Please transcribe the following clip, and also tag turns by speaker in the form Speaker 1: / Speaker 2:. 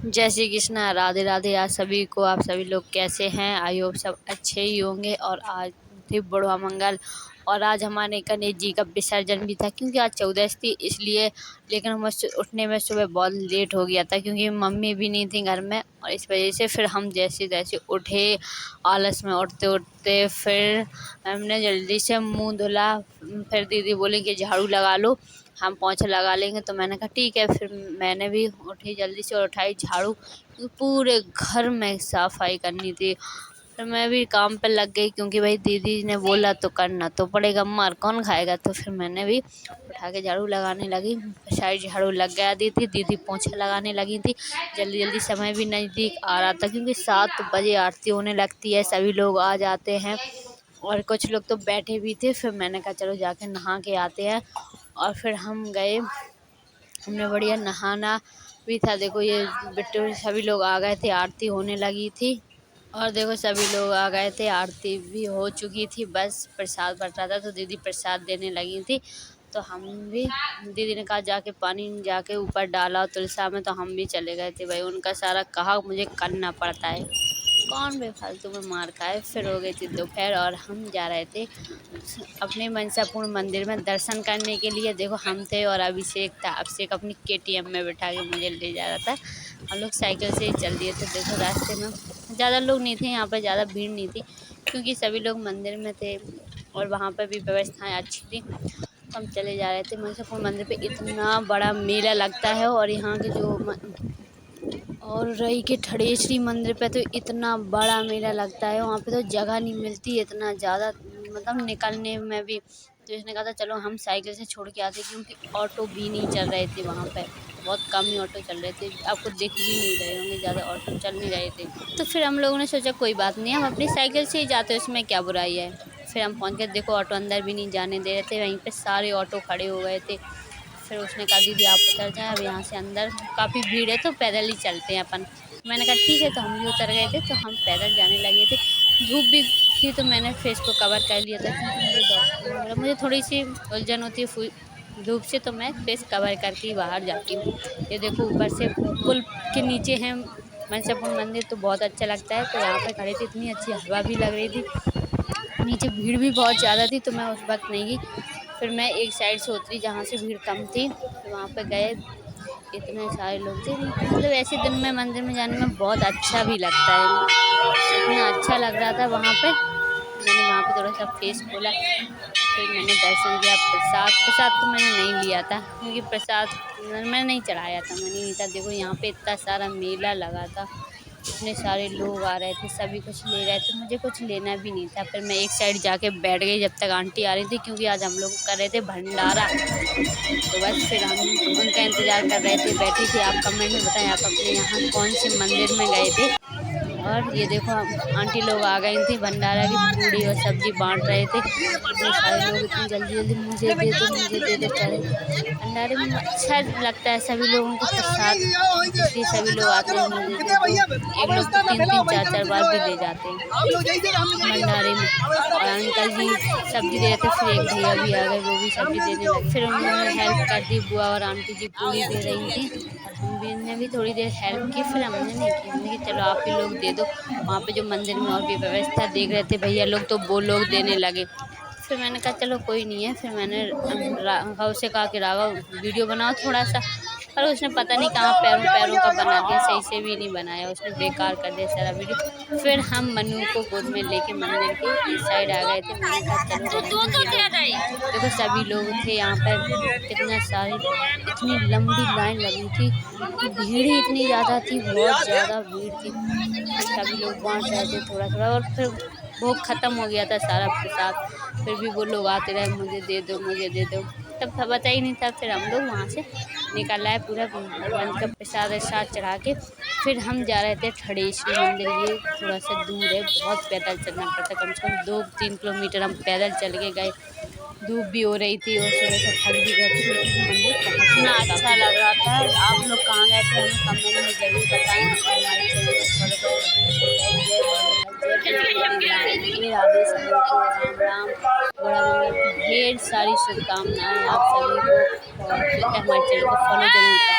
Speaker 1: जय श्री कृष्णा, राधे राधे। आज सभी को, आप सभी लोग कैसे हैं? आई होप सब अच्छे ही होंगे। और आज थी बुढ़वा मंगल और आज हमारे गणेश जी का विसर्जन भी था, क्योंकि आज 14 थी इसलिए। लेकिन हम उठने में सुबह बहुत लेट हो गया था, क्योंकि मम्मी भी नहीं थी घर में, और इस वजह से फिर हम जैसे तैसे उठे। आलस में उठते उठते फिर हमने जल्दी से मुंह धुला। फिर दीदी बोली कि झाड़ू लगा लो, हम पोंछा लगा लेंगे। तो मैंने कहा ठीक है। फिर मैंने भी उठी जल्दी से और उठाई झाड़ू, क्योंकि पूरे घर में सफाई करनी थी। फिर मैं भी काम पे लग गई, क्योंकि भाई दीदी ने बोला तो करना तो पड़ेगा, मार कौन खाएगा। तो फिर मैंने भी उठा के झाड़ू लगाने लगी। साइड झाड़ू लग गया दी थी, दीदी पोंछा लगाने लगी थी। जल्दी जल्दी समय भी नज़दीक आ रहा था, क्योंकि 7 बजे आरती होने लगती है, सभी लोग आ जाते हैं और कुछ लोग तो बैठे भी थे। फिर मैंने कहा चलो जाके नहा के आते हैं। और फिर हम गए, हमने बढ़िया नहाना भी था। देखो ये बिट्टू सभी लोग आ गए थे, आरती होने लगी थी। और देखो सभी लोग आ गए थे, आरती भी हो चुकी थी, बस प्रसाद बट रहा था। तो दीदी प्रसाद देने लगी थी, तो हम भी, दीदी ने कहा जाके पानी जाके ऊपर डाला तुलसा में, तो हम भी चले गए थे। भाई उनका सारा कहा मुझे करना पड़ता है, कौन बेफालतू में मार खाए। फिर हो गई थी दोपहर और हम जा रहे थे अपने मनसापूर्ण मंदिर में दर्शन करने के लिए। देखो हम थे और अभिषेक था। अभिषेक अपनी केटीएम में बैठा के मुझे ले जा रहा था, हम लोग साइकिल से ही चल दिए थे। देखो रास्ते में ज़्यादा लोग नहीं थे, यहाँ पर ज़्यादा भीड़ नहीं थी, क्योंकि सभी लोग मंदिर में थे और वहाँ पर भी व्यवस्थाएं अच्छी थी। तो हम चले जा रहे थे मनसापूर्ण मंदिर पे। इतना बड़ा मेला लगता है, और यहाँ के जो और रही के ठड़ेश्वरी मंदिर पे तो इतना बड़ा मेला लगता है, वहाँ पे तो जगह नहीं मिलती इतना ज़्यादा, मतलब निकलने में भी। तो इसने कहा था चलो हम साइकिल से छोड़ के आते, क्योंकि ऑटो भी नहीं चल रहे थे वहाँ पे, बहुत कम ही ऑटो चल रहे थे। आपको दिख भी नहीं रहे होंगे, ज़्यादा ऑटो चल नहीं रहे थे। तो फिर हम लोगों ने सोचा कोई बात नहीं, हम अपनी साइकिल से ही जाते, उसमें क्या बुराई है। फिर हम पहुँच गए। देखो ऑटो अंदर भी नहीं जाने दे रहे थे, वहीं पर सारे ऑटो खड़े हो गए थे। फिर उसने कहा दीदी आप उतर जाएं, अब यहाँ से अंदर काफ़ी भीड़ है तो पैदल ही चलते हैं अपन। मैंने कहा ठीक है। तो हम भी उतर गए थे, तो हम पैदल जाने लगे थे। धूप भी थी तो मैंने फेस को कवर कर लिया था, क्योंकि मुझे डॉक्टर ने बोला मुझे थोड़ी सी उलझन होती है धूप से, तो मैं फेस कवर करके ही बाहर जाती हूँ। ये देखो ऊपर से पुल के नीचे है मनसापूर्ण मंदिर, तो बहुत अच्छा लगता है। तो यहाँ पे खड़े थे, इतनी अच्छी हवा भी लग रही थी, नीचे भीड़ भी बहुत ज़्यादा थी, तो मैं उस वक्त नहीं गई। फिर मैं एक साइड से उतरी जहाँ से भीड़ कम थी, फिर वहाँ पे गए। इतने सारे लोग थे, मतलब ऐसे दिन में मंदिर में जाने में बहुत अच्छा भी लगता है। इतना अच्छा लग रहा था वहाँ पे। मैंने वहाँ पे थोड़ा सा फेस खोला, फिर मैंने दर्शन किया। प्रसाद प्रसाद तो मैंने नहीं लिया था, क्योंकि प्रसाद मैंने नहीं चढ़ाया था, मैंने नहीं था। देखो यहाँ पे इतना सारा मेला लगा था, इतने सारे लोग आ रहे थे, सभी कुछ ले रहे थे, मुझे कुछ लेना भी नहीं था। फिर मैं एक साइड जाके बैठ गई जब तक आंटी आ रही थी, क्योंकि आज हम लोग कर रहे थे भंडारा। तो बस फिर हम उनका इंतज़ार कर रहे थे, बैठी थी। आप कमेंट में बताएं आप अपने यहाँ कौन से मंदिर में गए थे। और ये देखो आंटी लोग आ गई थी, भंडारा की पूड़ी और सब्जी बांट रहे थे। इतने सारे लोग, इतनी जल्दी जल्दी मुझे दे दो मुझे दे दो कर रहे थे। भंडारे में अच्छा लगता है सभी लोगों को प्रसाद, इसलिए सभी लोग आते हैं मुझे दे दो। एक लोग तो 3 3 4 4 बार भी ले जाते हैं भंडारे में। और अंकल जी सब्जी दे रहे थे, फिर एक भैया भी आ गए, वो भी सब्जी देने लगे। फिर उन्होंने हेल्प कर दी, बुआ और आंटी जी पूड़ी दे रही थी, और हम भी ने भी थोड़ी देर हेल्प की। फिर हमने नहीं की, हमने कि चलो आप ही लोग दे दो। वहाँ पे जो मंदिर में और भी व्यवस्था देख रहे थे भैया लोग, तो वो लोग देने लगे। फिर मैंने कहा चलो कोई नहीं है। फिर मैंने राघव से कहा कि राघव वीडियो बनाओ थोड़ा सा, पर उसने पता नहीं कहाँ पैरों पैरों का बना दिया, सही से भी नहीं बनाया उसने, बेकार कर दिया सारा वीडियो। फिर हम मनु को गोद में लेके मंदिर के इस साइड आ गए थे। मैंने कहा चलो देखो सभी लोग थे यहाँ पर, कितना सारी, इतनी लंबी लाइन लगी थी, भीड़ ही इतनी ज़्यादा थी, बहुत ज़्यादा भीड़ थी। सभी लोग बांट रहे थे थोड़ा थोड़ा, और फिर भोग ख़त्म हो गया था सारा प्रसाद। फिर भी वो लोग आते रहे, मुझे दे दो मुझे दे दो, तब पता ही नहीं था। फिर हम लोग वहाँ से निकल आए, पूरा भगवान का प्रसाद वरसाद चढ़ा के। फिर हम जा रहे थे ठड़ेश्वरी मंदिर, ये थोड़ा सा दूर है, बहुत पैदल चलना पड़ता, कम से कम 2 3 किलोमीटर हम पैदल चल के गए। धूप भी हो रही थी और सुबह से थक भी गए थे, लेकिन हम मंदिर पहुँच गए। इतना अच्छा लग रहा था। आप लोग कहाँ गए थे हमें कमेंट में ज़रूर बताएं, और हमारे चैनल को फॉलो करें। जय जय राधे, सभी को राम राम, बड़ा मंगल की ढेर सारी शुभकामनाएं आप सभी को। और हमारे चैनल को फॉलो जरूर करें।